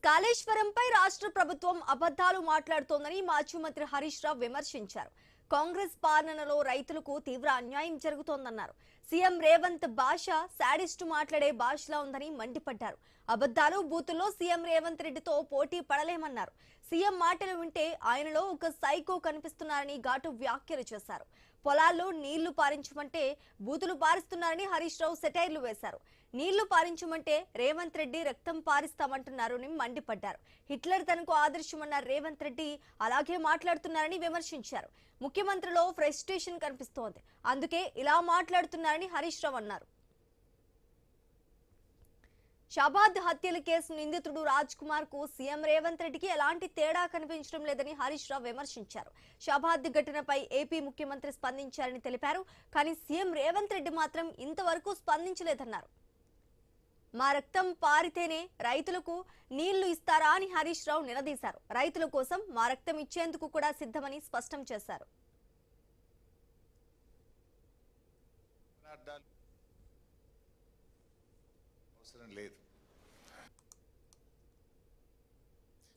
కాళేశ్వరంపై రాష్ట్ర ప్రభుత్వం అబద్ధాలు మాట్లాడుతోందని మాజీ మంత్రి హరీష్ రావు విమర్శించారు. కాంగ్రెస్ పాలనలో రైతులకు తీవ్ర అన్యాయం జరుగుతోందన్నారు. సీఎం రేవంత్ భాష శాడిస్టు మాట్లాడే భాషలా ఉందని మండిపడ్డారు. అబద్ధాలు బూతుల్లో సీఎం రేవంత్ రెడ్డితో పోటీ పడలేమన్నారు. సీఎం మాటలు వింటే ఆయనలో ఒక సైకో కనిపిస్తున్నారని ఘాటు వ్యాఖ్యలు చేశారు. పొలాల్లో నీళ్లు పారించమంటే బూతులు పారిస్తున్నారని హరీష్ రావు సెటైర్లు వేశారు. నీళ్లు పారించమంటే రేవంత్ రెడ్డి రక్తం పారిస్తామంటున్నారని మండిపడ్డారు. హిట్లర్ తనకు ఆదర్శమన్న రేవంత్ రెడ్డి అలాగే మాట్లాడుతున్నారని విమర్శించారు. ముఖ్యమంత్రిలో ఫ్రస్ట్రేషన్ కనిపిస్తోంది, అందుకే ఇలా మాట్లాడుతున్నారని హరీష్ రావు అన్నారు. షాబాద్ హత్యల కేసు నిందితుడు రాజ్ కుమార్ కు సీఎం రేవంత్ రెడ్డికి ఎలాంటి తేడా కనిపించడం లేదని హరీష్ రావు విమర్శించారు. షాబాద్ ఘటనపై ఏపీ ముఖ్యమంత్రి స్పందించారని తెలిపారు. కానీ సీఎం రేవంత్ రెడ్డి మాత్రం ఇంతవరకు స్పందించలేదన్నారు. మా రక్తం పారితేనే రైతులకు నీళ్లు ఇస్తారా అని హరీష్ రావు నిలదీశారు. రైతుల కోసం మా రక్తం ఇచ్చేందుకు కూడా సిద్ధమని స్పష్టం చేశారు.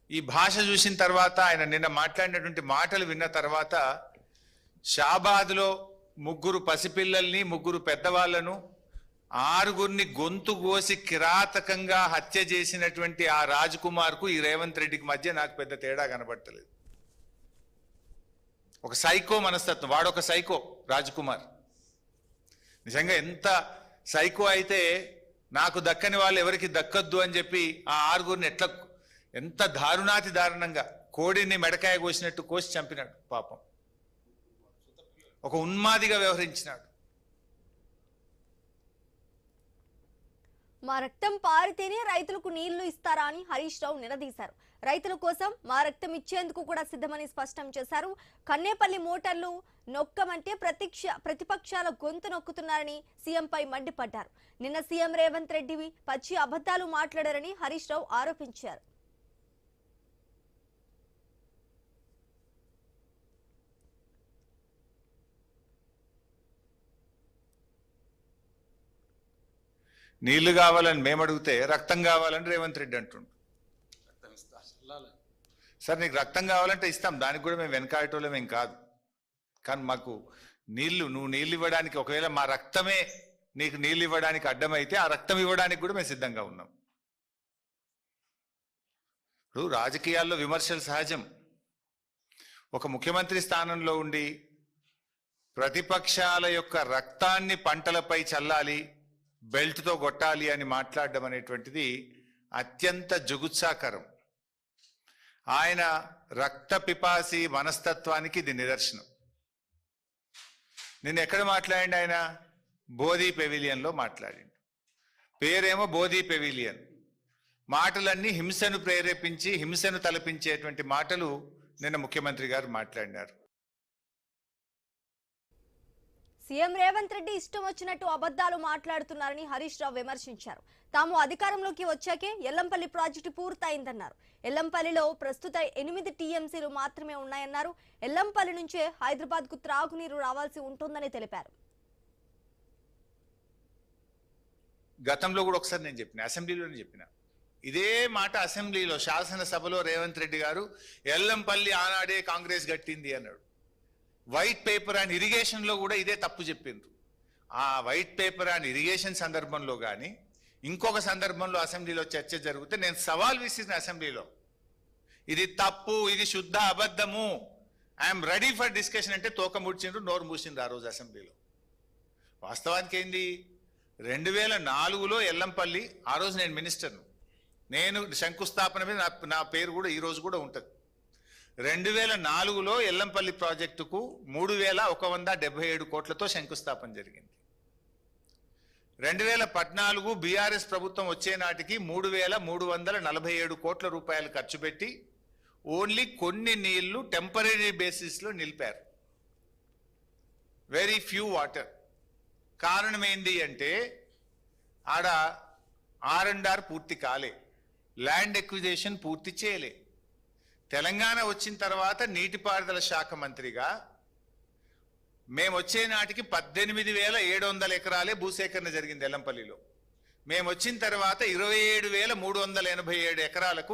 ఈ భాష చూసిన తర్వాత ఆయన నిన్న మాట్లాడినటువంటి మాటలు విన్న తర్వాత షాబాద్లో 3 పసిపిల్లల్ని 3 పెద్దవాళ్లను 6గురిని గొంతు కోసి కిరాతకంగా హత్య చేసినటువంటి ఆ రాజ్ కుమార్ కు ఈ రేవంత్ రెడ్డికి మధ్య నాకు పెద్ద తేడా కనబడతలేదు. ఒక సైకో మనస్తత్వం, వాడొక సైకో రాజ్ కుమార్. నిజంగా ఎంత సైకో అయితే నాకు దక్కని వాళ్ళు ఎవరికి దక్కద్దు అని చెప్పి ఆ 6గురిని ఎంత దారుణాతి దారుణంగా కోడిని మెడకాయ కోసినట్టు కోసి చంపినాడు. పాపం ఒక ఉన్మాదిగా వ్యవహరించినాడు. మా రక్తం పారితేనే రైతులకు నీళ్లు ఇస్తారా అని హరీష్ రావు నిలదీశారు. రైతుల కోసం మా రక్తం ఇచ్చేందుకు కూడా సిద్ధమని స్పష్టం చేశారు. కన్నేపల్లి మోటార్లు నొక్కమంటే ప్రతిపక్షాల గొంతు నొక్కుతున్నారని సీఎంపై మండిపడ్డారు. నిన్న సీఎం రేవంత్ రెడ్డి పచ్చి అబద్ధాలు మాట్లాడారని హరీష్ రావు ఆరోపించారు. నీళ్లు కావాలని మేము అడిగితే రక్తం కావాలని రేవంత్ రెడ్డి అంటుండు. సార్ నీకు రక్తం కావాలంటే ఇస్తాం, దానికి కూడా మేము వెనకాడటోళ్ళం ఏం కాదు. కానీ మాకు నువ్వు నీళ్ళు ఇవ్వడానికి, ఒకవేళ మా రక్తమే నీకు నీళ్ళు ఇవ్వడానికి అడ్డమైతే ఆ రక్తం ఇవ్వడానికి కూడా మేము సిద్ధంగా ఉన్నాం. ఇప్పుడు రాజకీయాల్లో విమర్శలు సహజం. ఒక ముఖ్యమంత్రి స్థానంలో ఉండి ప్రతిపక్షాల యొక్క రక్తాన్ని పంటలపై చల్లాలి, బెల్ట్తో కొట్టాలి అని మాట్లాడడం అనేటువంటిది అత్యంత జుగుత్సాకరం. ఆయన రక్త పిపాసి మనస్తత్వానికి ఇది నిదర్శనం. నిన్న ఎక్కడ మాట్లాడిండు ఆయన? బోధి పెవిలియన్లో మాట్లాడిండు. పేరేమో బోధి పెవిలియన్. మాటలన్నీ హింసను ప్రేరేపించి హింసను తలపించేటువంటి మాటలు నిన్న ముఖ్యమంత్రి గారు మాట్లాడినారు. సీఎం రేవంత్ రెడ్డి ఇష్టం వచ్చినట్టు అబద్ధాలు మాట్లాడుతున్నారని హరీష్ రావు విమర్శించారు. తాము అధికారంలోకి వచ్చాకే ఎల్లంపల్లి ప్రాజెక్టు పూర్తయిందన్నారు. ఎల్లంపల్లిలో ప్రస్తుత 8 టీఎంసీలు మాత్రమే ఉన్నాయన్నారు. ఎల్లంపల్లి నుంచే హైదరాబాద్ కు త్రాగునీరు రావాల్సి ఉంటుందని తెలిపారు. గతంలో కూడా ఒకసారి నేను చెప్పిన, అసెంబ్లీలోనే చెప్పిన ఇదే మాట. అసెంబ్లీలో శాసనసభలో రేవంత్ రెడ్డి గారు ఎల్లంపల్లి ఆనాడే కాంగ్రెస్ గట్టింది అన్నాడు. వైట్ పేపర్ అండ్ ఇరిగేషన్లో కూడా ఇదే తప్పు చెప్పిండ్రు. ఆ వైట్ పేపర్ అండ్ ఇరిగేషన్ సందర్భంలో కానీ ఇంకొక సందర్భంలో అసెంబ్లీలో చర్చ జరిగితే నేను సవాల్ విసిరిన అసెంబ్లీలో, ఇది తప్పు, ఇది శుద్ధ అబద్ధము, ఐఎమ్ రెడీ ఫర్ డిస్కషన్ అంటే తోక ముడిచిండ్రు, నోరు మూసిండ్రు ఆ రోజు అసెంబ్లీలో. వాస్తవానికి ఏంది, 2004లో ఎల్లంపల్లి, ఆ రోజు నేను మినిస్టర్ను, నేను శంకుస్థాపన మీద నా పేరు కూడా ఈ రోజు కూడా ఉంటుంది. 2004లో ఎల్లంపల్లి ప్రాజెక్టుకు 3177 కోట్లతో శంకుస్థాపన జరిగింది. 2014 బీఆర్ఎస్ ప్రభుత్వం వచ్చే నాటికి 3347 కోట్ల రూపాయలు ఖర్చు పెట్టి ఓన్లీ కొన్ని నీళ్లు టెంపరీ బేసిస్లో నిలిపారు. Very few water. కారణం ఏంటి అంటే ఆడ R&R పూర్తి కాలే, ల్యాండ్ ఎక్విజిషన్ పూర్తి చేయలే. తెలంగాణ వచ్చిన తర్వాత నీటిపారుదల శాఖ మంత్రిగా మేము వచ్చే నాటికి 18,700 ఎకరాలే భూసేకరణ జరిగింది ఎల్లంపల్లిలో. మేము వచ్చిన తర్వాత 27,387 ఎకరాలకు